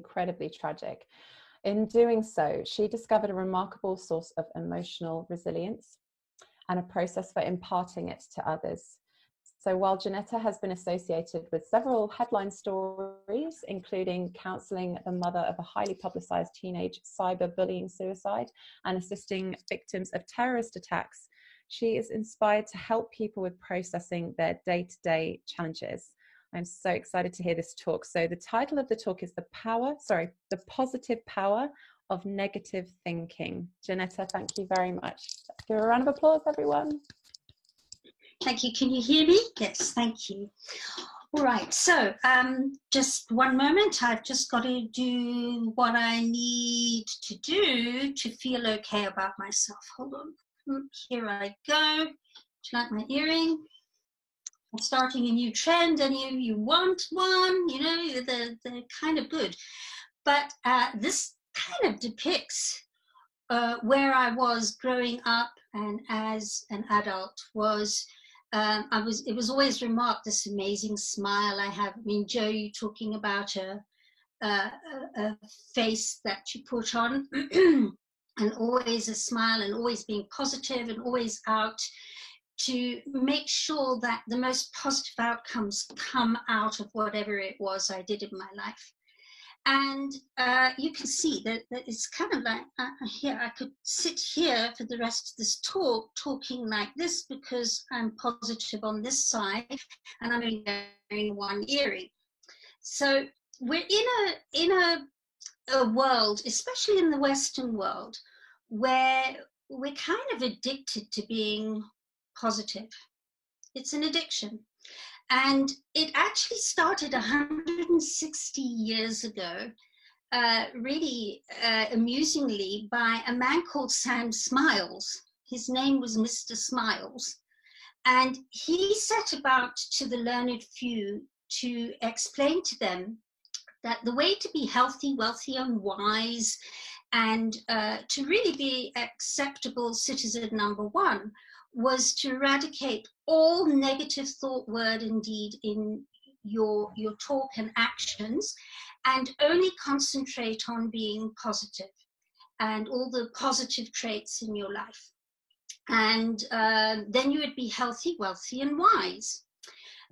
incredibly tragic. In doing so, she discovered a remarkable source of emotional resilience and a process for imparting it to others. So while Janetta has been associated with several headline stories, including counseling the mother of a highly publicized teenage cyberbullying suicide and assisting victims of terrorist attacks, she is inspired to help people with processing their day-to-day challenges. I'm so excited to hear this talk. So the title of the talk is The Positive Power of Negative Thinking. Janetta, thank you very much. Let's give a round of applause, everyone. Thank you. Can you hear me? Yes, thank you. All right, so just one moment. I've just got to do what I need to do to feel okay about myself. Hold on. Here I go. Do you like my earring? I'm starting a new trend, and you want one, you know, they're kind of good. But this kind of depicts where I was growing up and as an adult. It was always remarked, this amazing smile I have. I mean, Joe, you talking about a face that you put on and always a smile and always being positive and always out to make sure that the most positive outcomes come out of whatever it was I did in my life. And you can see that it's kind of like, here, I could sit here for the rest of this talk talking like this because I'm positive on this side and I'm only wearing one earring. So we're in a world, especially in the Western world, where we're kind of addicted to being positive. It's an addiction. And it actually started 160 years ago, really amusingly, by a man called Sam Smiles. His name was Mr. Smiles. And he set about to the learned few to explain to them that the way to be healthy, wealthy, and wise, and to really be acceptable citizen number one, was to eradicate all negative thought, word, and deed in your talk and actions, and only concentrate on being positive and all the positive traits in your life. And then you would be healthy, wealthy, and wise.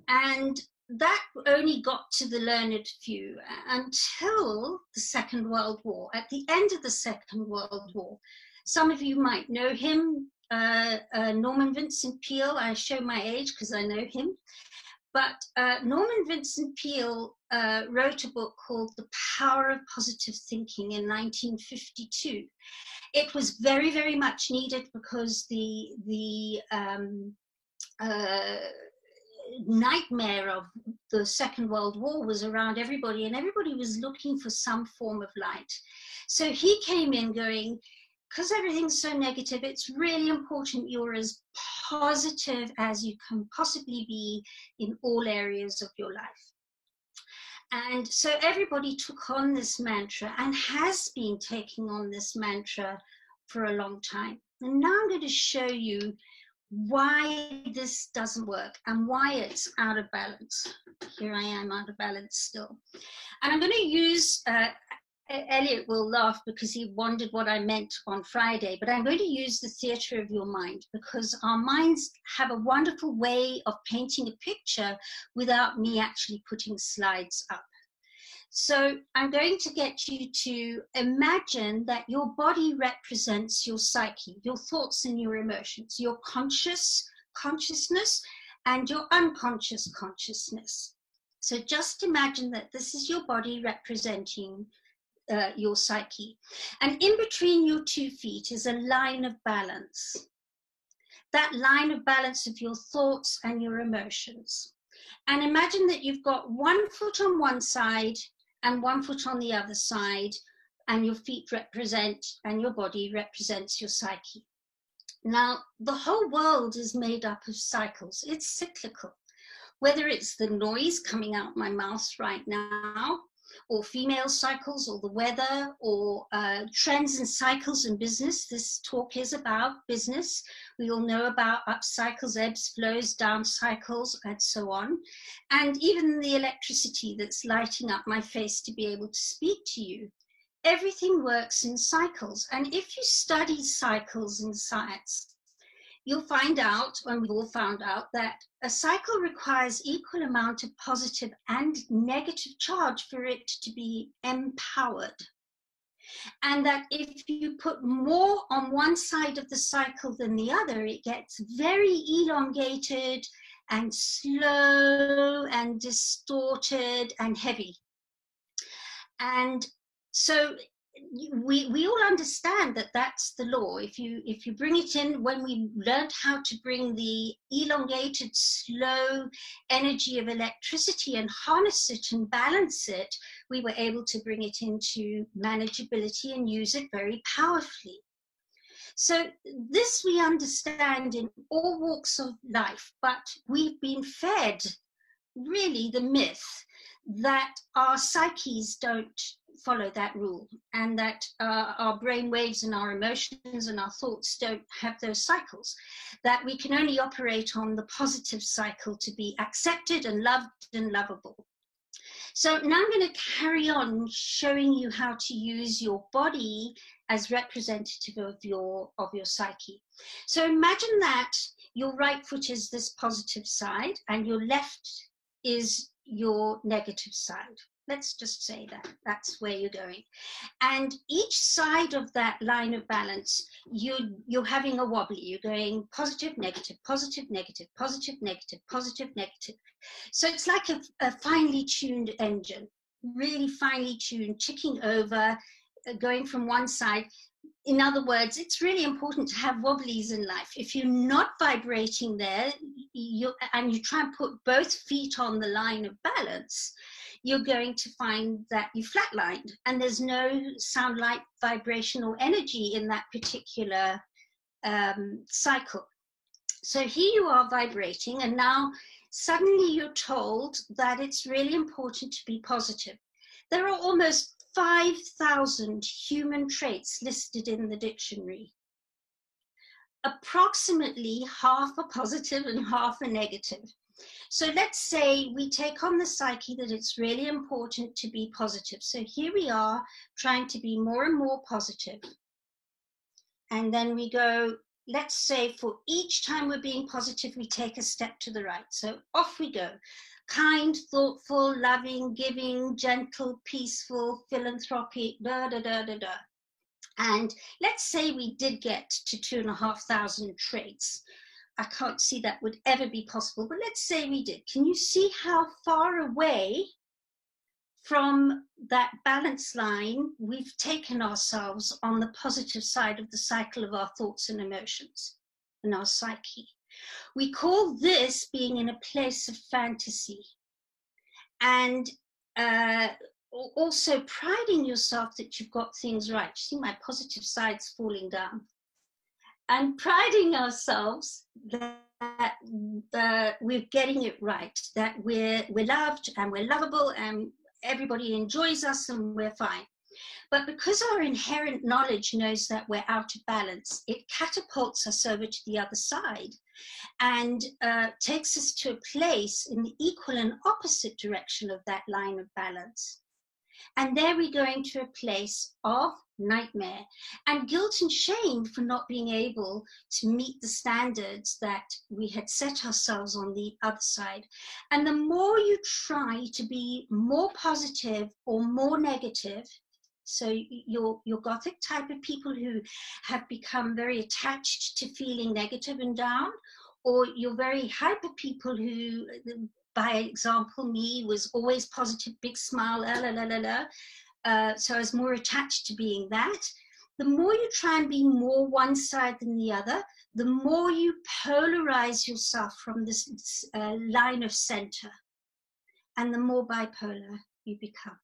And that only got to the learned few until the Second World War. At the end of the Second World War, some of you might know him, Norman Vincent Peale. I show my age because I know him. But Norman Vincent Peale wrote a book called The Power of Positive Thinking in 1952. It was very, very much needed because the nightmare of the Second World War was around everybody, and everybody was looking for some form of light. So he came in going, because everything's so negative, it's really important you're as positive as you can possibly be in all areas of your life. And so everybody took on this mantra and has been taking on this mantra for a long time. And now I'm going to show you why this doesn't work and why it's out of balance. Here I am out of balance still. And I'm going to use, Elliot will laugh because he wondered what I meant on Friday, but I'm going to use the theatre of your mind because our minds have a wonderful way of painting a picture without me actually putting slides up. So I'm going to get you to imagine that your body represents your psyche, your thoughts and your emotions, your consciousness and your unconscious consciousness. So just imagine that this is your body representing your psyche. And in between your 2 feet is a line of balance. That line of balance of your thoughts and your emotions. And imagine that you've got 1 foot on one side and 1 foot on the other side, and your feet represent, and your body represents your psyche. Now, the whole world is made up of cycles. It's cyclical. Whether it's the noise coming out my mouth right now, or female cycles, or the weather, or trends and cycles in business. This talk is about business. We all know about up cycles, ebbs, flows, down cycles, and so on. And even the electricity that's lighting up my face to be able to speak to you. Everything works in cycles. And if you study cycles in science, you'll find out, and we've all found out, that a cycle requires equal amount of positive and negative charge for it to be empowered. And that if you put more on one side of the cycle than the other, it gets very elongated and slow and distorted and heavy. And so we all understand that that's the law. If you bring it in, when we learned how to bring the elongated, slow energy of electricity and harness it and balance it, we were able to bring it into manageability and use it very powerfully. So this we understand in all walks of life, but we've been fed really the myth that our psyches don't follow that rule, and that our brain waves and our emotions and our thoughts don't have those cycles, that we can only operate on the positive cycle to be accepted and loved and lovable. So now I'm going to carry on showing you how to use your body as representative of your psyche. So imagine that your right foot is this positive side and your left is your negative side. Let's just say that that's where you're going. And each side of that line of balance, you're having a wobbly. You're going positive, negative, positive, negative, positive, negative, positive, negative. So it's like a finely tuned engine, really finely tuned, ticking over, going from one side. In other words, it's really important to have wobblies in life. If you're not vibrating there, and you try and put both feet on the line of balance, you're going to find that you flatlined, and there's no sound, light, vibration, or energy in that particular cycle. So here you are vibrating, and now suddenly you're told that it's really important to be positive. There are almost 5,000 human traits listed in the dictionary. Approximately half are positive and half are negative. So let's say we take on the psyche that it's really important to be positive. So here we are trying to be more and more positive. And then we go, let's say for each time we're being positive, we take a step to the right. So off we go. Kind, thoughtful, loving, giving, gentle, peaceful, philanthropic, da, da, da, da, da. And let's say we did get to 2,500 traits. I can't see that would ever be possible, but let's say we did. Can you see how far away from that balance line we've taken ourselves on the positive side of the cycle of our thoughts and emotions and our psyche? We call this being in a place of fantasy, and also priding yourself that you've got things right. You see my positive side's falling down. And priding ourselves that we're getting it right, that we're loved and we're lovable and everybody enjoys us and we're fine. But because our inherent knowledge knows that we're out of balance, it catapults us over to the other side and takes us to a place in the equal and opposite direction of that line of balance. And there we go into a place of nightmare and guilt and shame for not being able to meet the standards that we had set ourselves on the other side. And the more you try to be more positive or more negative, so your Gothic type of people who have become very attached to feeling negative and down, or your very hyper people who, by example, me, was always positive, big smile, la la la la la. So I was more attached to being that. The more you try and be more one side than the other, the more you polarize yourself from this line of center, and the more bipolar you become.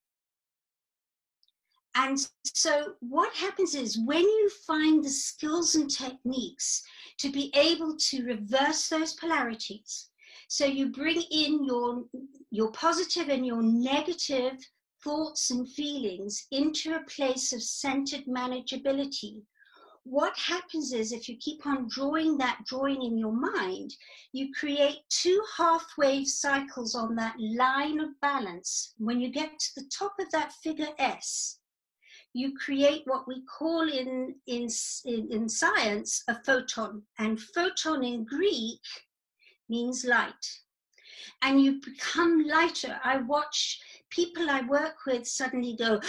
And so what happens is when you find the skills and techniques to be able to reverse those polarities, so you bring in your positive and your negative thoughts and feelings into a place of centered manageability, what happens is, if you keep on drawing that drawing in your mind, you create two half-wave cycles on that line of balance. When you get to the top of that figure S, you create what we call in science a photon. And photon in Greek means light. And you become lighter. I watch people I work with suddenly go,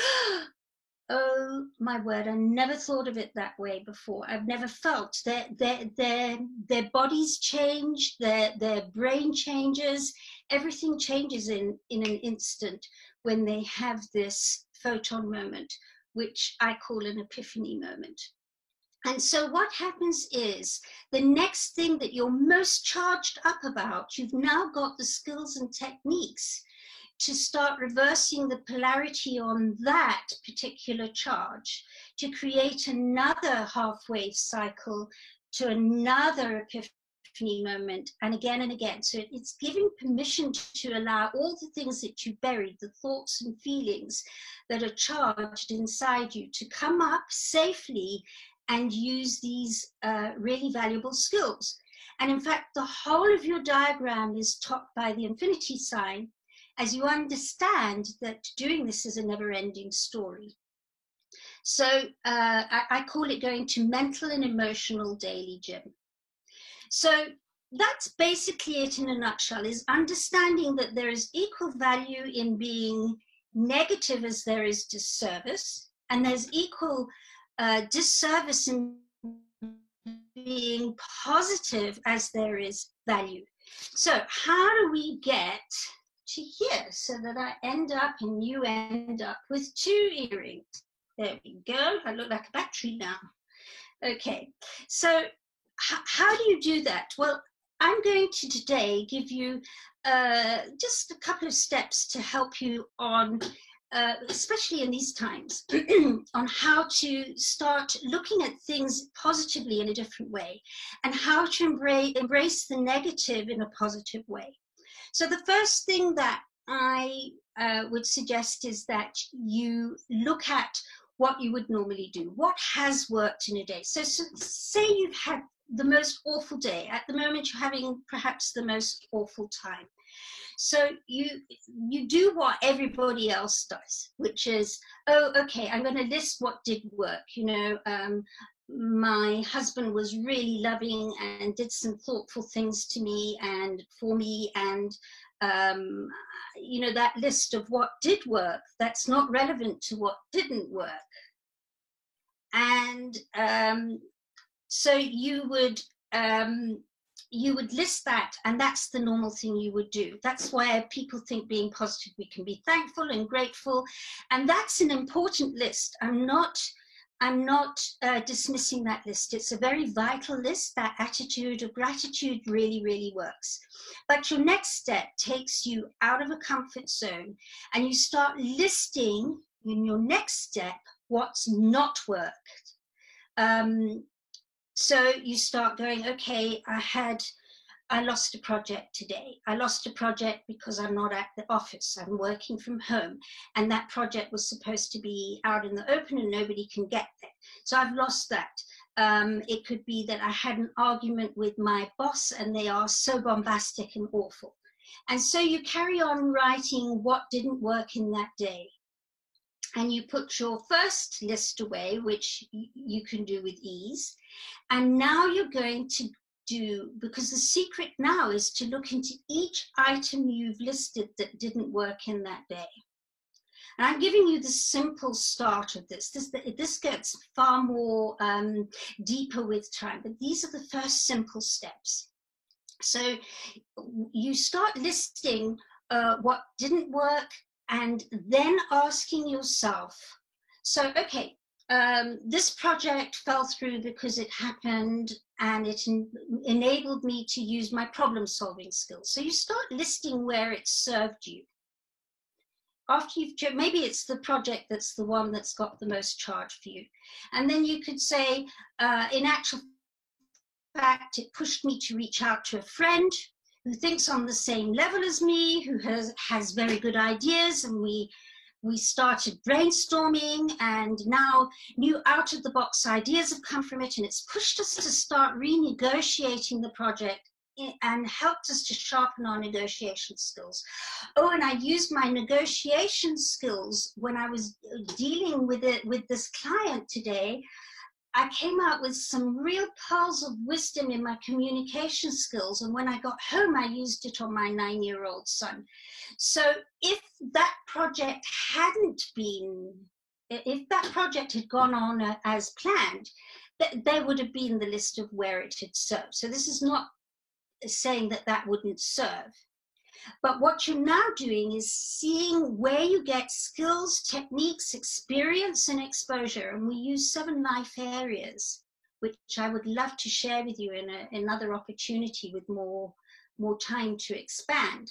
oh my word, I never thought of it that way before. I've never felt their bodies change, their brain changes, everything changes in an instant when they have this photon moment, which I call an epiphany moment. And so what happens is, the next thing that you're most charged up about, you've now got the skills and techniques to start reversing the polarity on that particular charge, to create another half-wave cycle to another epiphany moment, and again. So it's giving permission to allow all the things that you buried, the thoughts and feelings that are charged inside you, to come up safely and use these really valuable skills. And in fact, the whole of your diagram is topped by the infinity sign, as you understand that doing this is a never-ending story. So I call it going to mental and emotional daily gym. So that's basically it in a nutshell, is understanding that there is equal value in being negative as there is disservice, and there's equal disservice in being positive as there is value. So how do we get to here so that I end up and you end up with 2 earrings? There we go. I look like a battery now. Okay, so how do you do that? Well, I'm going to today give you just a couple of steps to help you on, especially in these times, on how to start looking at things positively in a different way, and how to embrace the negative in a positive way. So the first thing that I would suggest is that you look at what you would normally do. What has worked in a day? So say you've had the most awful day. At the moment, you're having perhaps the most awful time. So you do what everybody else does, which is, oh, okay, I'm going to list what did work. You know, my husband was really loving and did some thoughtful things to me and for me, and you know, that list of what did work, that's not relevant to what didn't work. And so you would list that, and that's the normal thing you would do. That's why people think being positive, we can be thankful and grateful, and that's an important list. I'm not dismissing that list. It's a very vital list. That attitude of gratitude really, really works. But your next step takes you out of a comfort zone, and you start listing in your next step what's not worked. So you start going, okay, I lost a project today. I lost a project because I'm not at the office. I'm working from home. And that project was supposed to be out in the open and nobody can get there. So I've lost that. It could be that I had an argument with my boss and they are so bombastic and awful. And so you carry on writing what didn't work in that day. And you put your first list away, which you can do with ease. And now you're going to do, because the secret now is to look into each item you've listed that didn't work in that day. And I'm giving you the simple start of this. This gets far more deeper with time, but these are the first simple steps. So you start listing what didn't work, and then asking yourself, so, okay, this project fell through because it happened and it enabled me to use my problem-solving skills. So you start listing where it served you. After you've, maybe it's the project that's the one that's got the most charge for you. And then you could say, in actual fact, it pushed me to reach out to a friend who thinks on the same level as me, who has very good ideas, and we we started brainstorming, and now new out-of-the-box ideas have come from it, and it's pushed us to start renegotiating the project and helped us to sharpen our negotiation skills. Oh, and I used my negotiation skills when I was dealing with this client today. I came out with some real pearls of wisdom in my communication skills, and when I got home, I used it on my 9-year-old son. So if that project had gone on as planned, there would have been the list of where it had served. So this is not saying that wouldn't serve. But what you're now doing is seeing where you get skills, techniques, experience, and exposure. And we use 7 life areas, which I would love to share with you in another opportunity with more time to expand.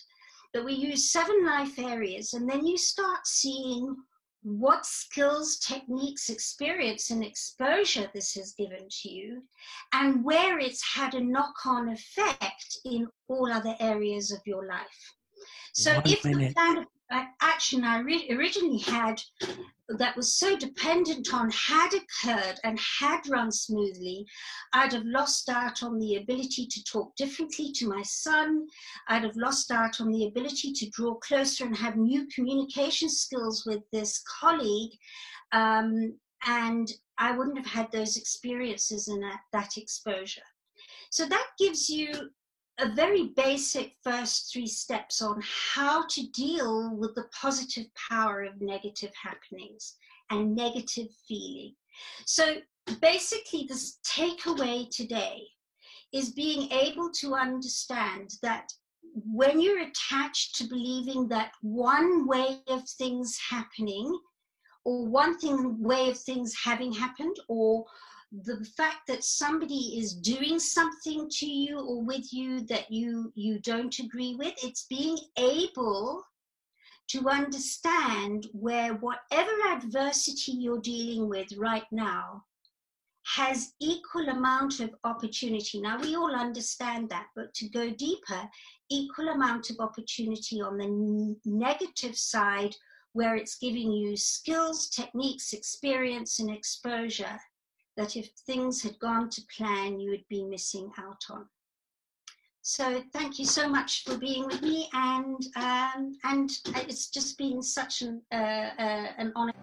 But we use 7 life areas, and then you start seeing what skills, techniques, experience, and exposure this has given to you, and where it's had a knock-on effect in all other areas of your life. So if the plan of action I originally had that was so dependent on had occurred and had run smoothly, I'd have lost out on the ability to talk differently to my son. I'd have lost out on the ability to draw closer and have new communication skills with this colleague. And I wouldn't have had those experiences and that exposure. So that gives you a very basic first 3 steps on how to deal with the positive power of negative happenings and negative feeling. So basically, this takeaway today is being able to understand that when you're attached to believing that one way of things happening, or way of things having happened, or the fact that somebody is doing something to you or with you that you don't agree with, it's being able to understand where whatever adversity you're dealing with right now has equal amount of opportunity. Now, we all understand that, but to go deeper, equal amount of opportunity on the negative side, where it's giving you skills, techniques, experience, and exposure that if things had gone to plan, you would be missing out on. So thank you so much for being with me, and it's just been such an honor.